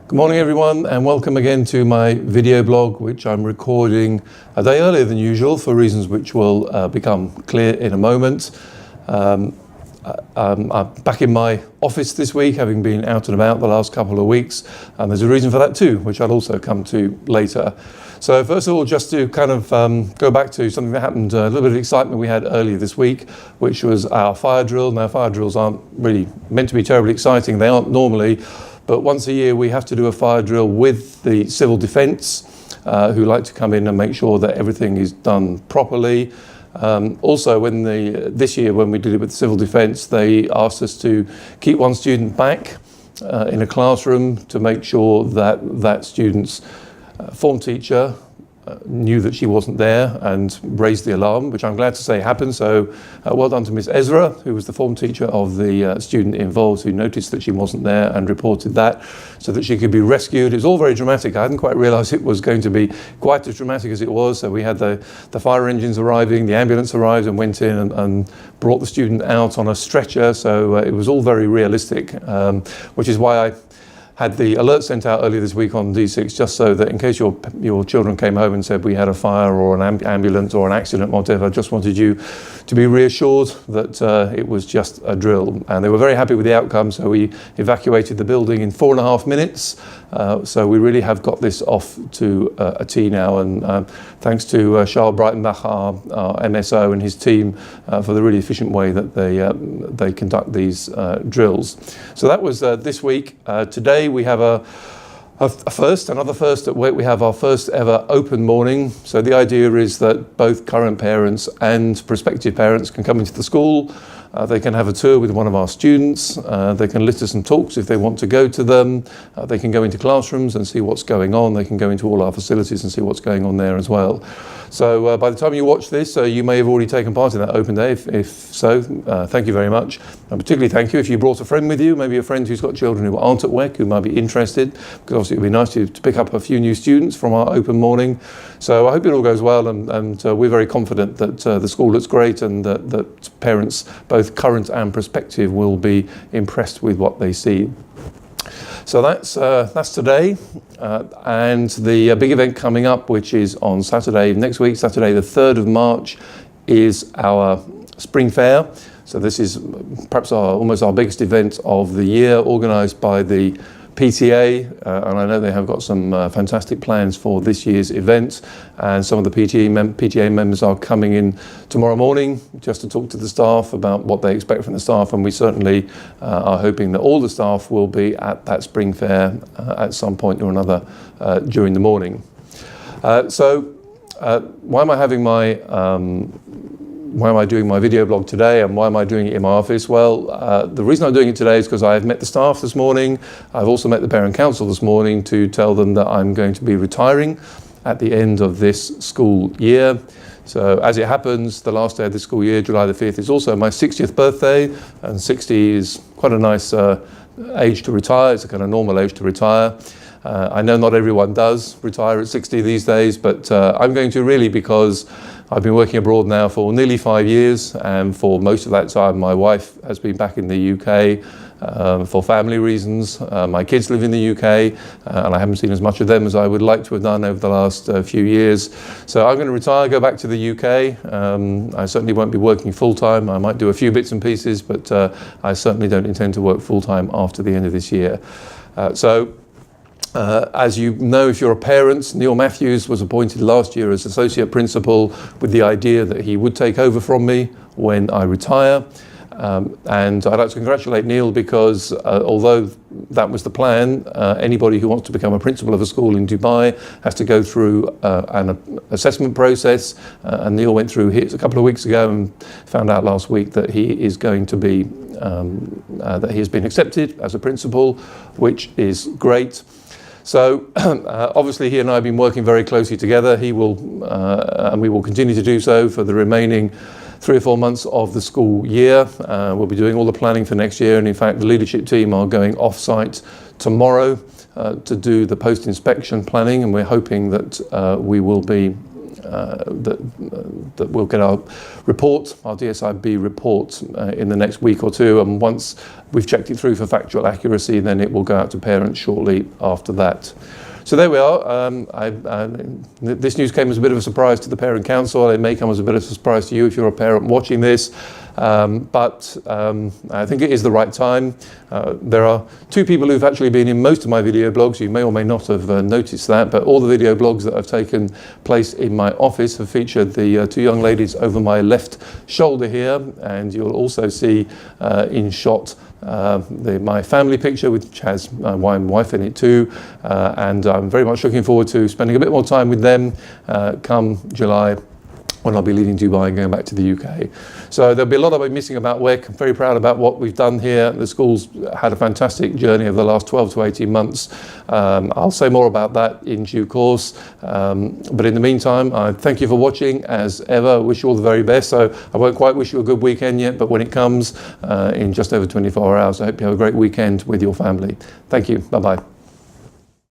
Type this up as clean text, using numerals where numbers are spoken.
Good morning everyone, and welcome again to my video blog, which I'm recording a day earlier than usual for reasons which will become clear in a moment. I'm back in my office this week, having been out and about the last couple of weeks, and there's a reason for that too, which I'll also come to later. So first of all, just to kind of go back to something that happened, a little bit of excitement we had earlier this week, which was our fire drill. Now, fire drills aren't really meant to be terribly exciting, they aren't normally, but once a year we have to do a fire drill with the civil defence, who like to come in and make sure that everything is done properly. Also, this year when we did it with civil defence, they asked us to keep one student back in a classroom to make sure that that student's form teacher knew that she wasn't there and raised the alarm, which I'm glad to say happened. So well done to Miss Ezra, who was the form teacher of the student involved, who noticed that she wasn't there and reported that so that she could be rescued. It was all very dramatic. I hadn't quite realised it was going to be quite as dramatic as it was. So we had the fire engines arriving, the ambulance arrived and went in and brought the student out on a stretcher. So it was all very realistic, which is why I had the alert sent out earlier this week on D6, just so that in case your children came home and said we had a fire or an ambulance or an accident, whatever, I just wanted you to be reassured that it was just a drill. And they were very happy with the outcome, so we evacuated the building in 4.5 minutes. So we really have got this off to a T now, and thanks to Charles Breitenbach, our MSO, and his team for the really efficient way that they conduct these drills. So that was this week. Today we have another first at work. We have our first ever open morning. So the idea is that both current parents and prospective parents can come into the school. They can have a tour with one of our students. They can listen to some talks if they want to go to them. They can go into classrooms and see what's going on. They can go into all our facilities and see what's going on there as well. So by the time you watch this, you may have already taken part in that open day. If so, thank you very much. And particularly thank you if you brought a friend with you, maybe a friend who's got children who aren't at WEC, who might be interested, because obviously it would be nice to pick up a few new students from our open morning. So I hope it all goes well, and we're very confident that the school looks great, and that parents, both current and prospective, will be impressed with what they see. So that's today, and the big event coming up, which is on Saturday next week, Saturday the 3rd of March, is our Spring Fair. So this is perhaps almost our biggest event of the year, organised by the PTA, and I know they have got some fantastic plans for this year's event, and some of the PTA members are coming in tomorrow morning just to talk to the staff about what they expect from the staff, and we certainly are hoping that all the staff will be at that Spring Fair at some point or another during the morning. Why am I doing my video blog today, and why am I doing it in my office? Well, the reason I'm doing it today is because I've met the staff this morning. I've also met the Parent Council this morning to tell them that I'm going to be retiring at the end of this school year. So as it happens, the last day of the school year, July the 5th, is also my 60th birthday, and 60 is quite a nice age to retire. It's a kind of normal age to retire. I know not everyone does retire at 60 these days, but I'm going to, really, because I've been working abroad now for nearly 5 years, and for most of that time my wife has been back in the UK for family reasons. My kids live in the UK, and I haven't seen as much of them as I would like to have done over the last few years. So I'm going to retire, go back to the UK. I certainly won't be working full-time. I might do a few bits and pieces, but I certainly don't intend to work full-time after the end of this year. As you know, if you're a parent, Neil Matthews was appointed last year as Associate Principal with the idea that he would take over from me when I retire. And I'd like to congratulate Neil, because although that was the plan, anybody who wants to become a principal of a school in Dubai has to go through an assessment process. And Neil went through his a couple of weeks ago and found out last week that he is going to be, that he has been accepted as a principal, which is great. So obviously he and I have been working very closely together. He will, and we will continue to do so for the remaining 3 or 4 months of the school year. We'll be doing all the planning for next year, and in fact the leadership team are going off-site tomorrow to do the post-inspection planning, and we're hoping that we will be that we'll get our report, our DSIB report, in the next week or two. And once we've checked it through for factual accuracy, then it will go out to parents shortly after that. So there we are. This news came as a bit of a surprise to the Parent Council. It may come as a bit of a surprise to you if you're a parent watching this. But I think it is the right time. There are two people who've actually been in most of my video blogs. You may or may not have noticed that, but all the video blogs that have taken place in my office have featured the two young ladies over my left shoulder here, and you'll also see in shot my family picture, which has my wife in it too, and I'm very much looking forward to spending a bit more time with them come July, when I'll be leaving Dubai and going back to the UK. So there'll be a lot I'll be missing about WEC. I'm very proud about what we've done here. The school's had a fantastic journey over the last 12 to 18 months. I'll say more about that in due course. But in the meantime, I thank you for watching as ever. Wish you all the very best. So I won't quite wish you a good weekend yet, but when it comes in just over 24 hours, I hope you have a great weekend with your family. Thank you. Bye-bye.